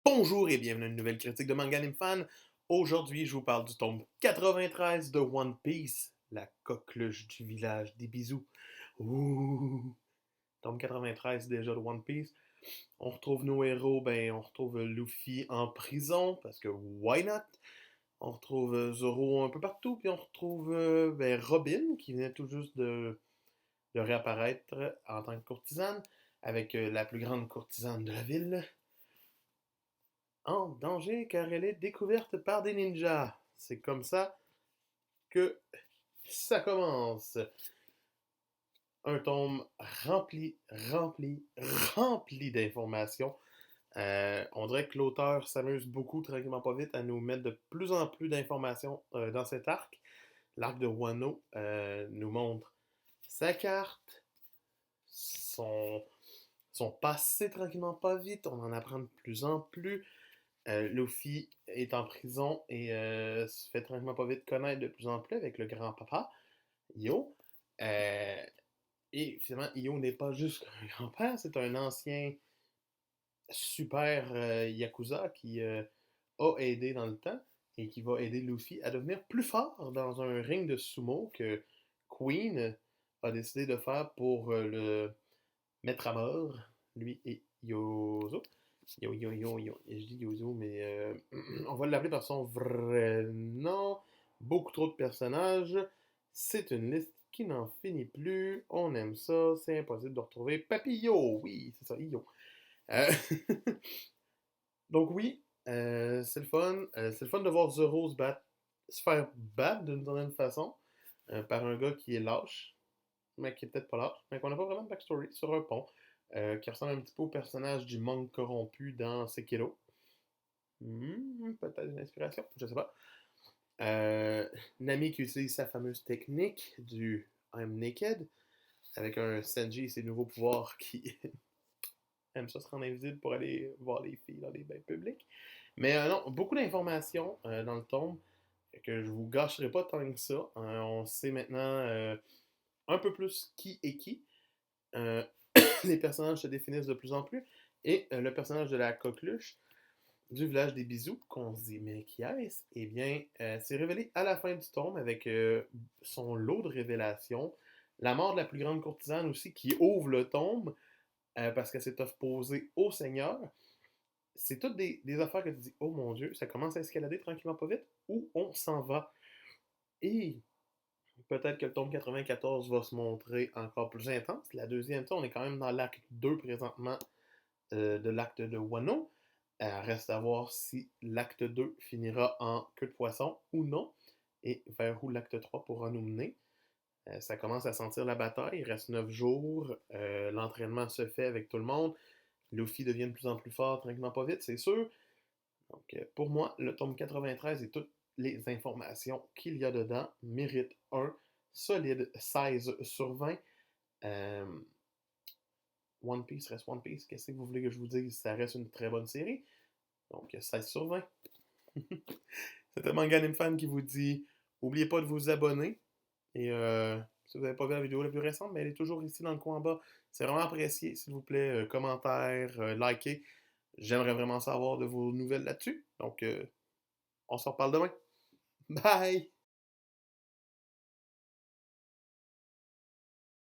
Bonjour et bienvenue à une nouvelle critique de Manga Anime Fan. Aujourd'hui, je vous parle du tome 93 de One Piece, la coqueluche du village des bisous. Ouh! Tome 93 déjà de One Piece. On retrouve nos héros, on retrouve Luffy en prison, parce que why not? On retrouve Zoro un peu partout, puis on retrouve Robin, qui venait tout juste de réapparaître en tant que courtisane, avec la plus grande courtisane de la ville, en danger car elle est découverte par des ninjas. C'est comme ça que ça commence. Un tome rempli d'informations. On dirait que l'auteur s'amuse beaucoup, tranquillement pas vite, à nous mettre de plus en plus d'informations dans cet arc. L'arc de Wano nous montre sa carte, son, son passé tranquillement pas vite. On en apprend de plus en plus. Luffy est en prison et se fait tranquillement pas vite connaître de plus en plus avec le grand-papa, Yo. Euh, et finalement, Yo n'est pas juste un grand-père, c'est un ancien super Yakuza qui a aidé dans le temps et qui va aider Luffy à devenir plus fort dans un ring de sumo que Queen a décidé de faire pour le mettre à mort, lui et Yozo. Yo. Je dis Yozo, mais on va l'appeler par son vrai nom. Beaucoup trop de personnages. C'est une liste qui n'en finit plus. On aime ça. C'est impossible de retrouver Papillo. Oui, c'est ça, Yo. Euh, Donc oui, c'est le fun. C'est le fun de voir Zoro se faire battre d'une certaine façon par un gars qui est lâche, mais qui est peut-être pas lâche, mais qu'on n'a pas vraiment de backstory sur un pont, qui ressemble un petit peu au personnage du monk corrompu dans Sekiro. Peut-être une inspiration, je sais pas. Euh, Nami qui utilise sa fameuse technique du I'm Naked, avec un Senji et ses nouveaux pouvoirs qui aiment ça se rendre invisible pour aller voir les filles dans les bains publics. Mais non, beaucoup d'informations dans le tome que je vous gâcherai pas tant que ça. On sait maintenant un peu plus qui est qui. Euh, les personnages se définissent de plus en plus. Et le personnage de la coqueluche du village des bisous, qu'on se dit, mais qui est-ce? Eh bien, c'est révélé à la fin du tome avec son lot de révélations. La mort de la plus grande courtisane aussi, qui ouvre le tome parce qu'elle s'est opposée au Seigneur. C'est toutes des affaires que tu dis, oh mon Dieu, ça commence à escalader tranquillement pas vite, où on s'en va. Et peut-être que le tome 94 va se montrer encore plus intense. La deuxième, on est quand même dans l'acte 2 présentement de l'acte de Wano. Reste à voir si l'acte 2 finira en queue de poisson ou non, et vers où l'acte 3 pourra nous mener. Ça commence à sentir la bataille, il reste 9 jours, l'entraînement se fait avec tout le monde, Luffy devient de plus en plus fort, tranquillement pas vite, c'est sûr. Donc pour moi, le tome 93 et toutes les informations qu'il y a dedans méritent un solide 16 sur 20. Euh, One Piece reste One Piece, qu'est-ce que vous voulez que je vous dise? Ça reste une très bonne série. Donc 16 sur 20. C'est un manga anime fan qui vous dit oubliez pas de vous abonner. Et si vous n'avez pas vu la vidéo la plus récente, mais elle est toujours ici dans le coin en bas. C'est vraiment apprécié, s'il vous plaît. Commentaires, likez. J'aimerais vraiment savoir de vos nouvelles là-dessus. Donc, on se reparle demain. Bye!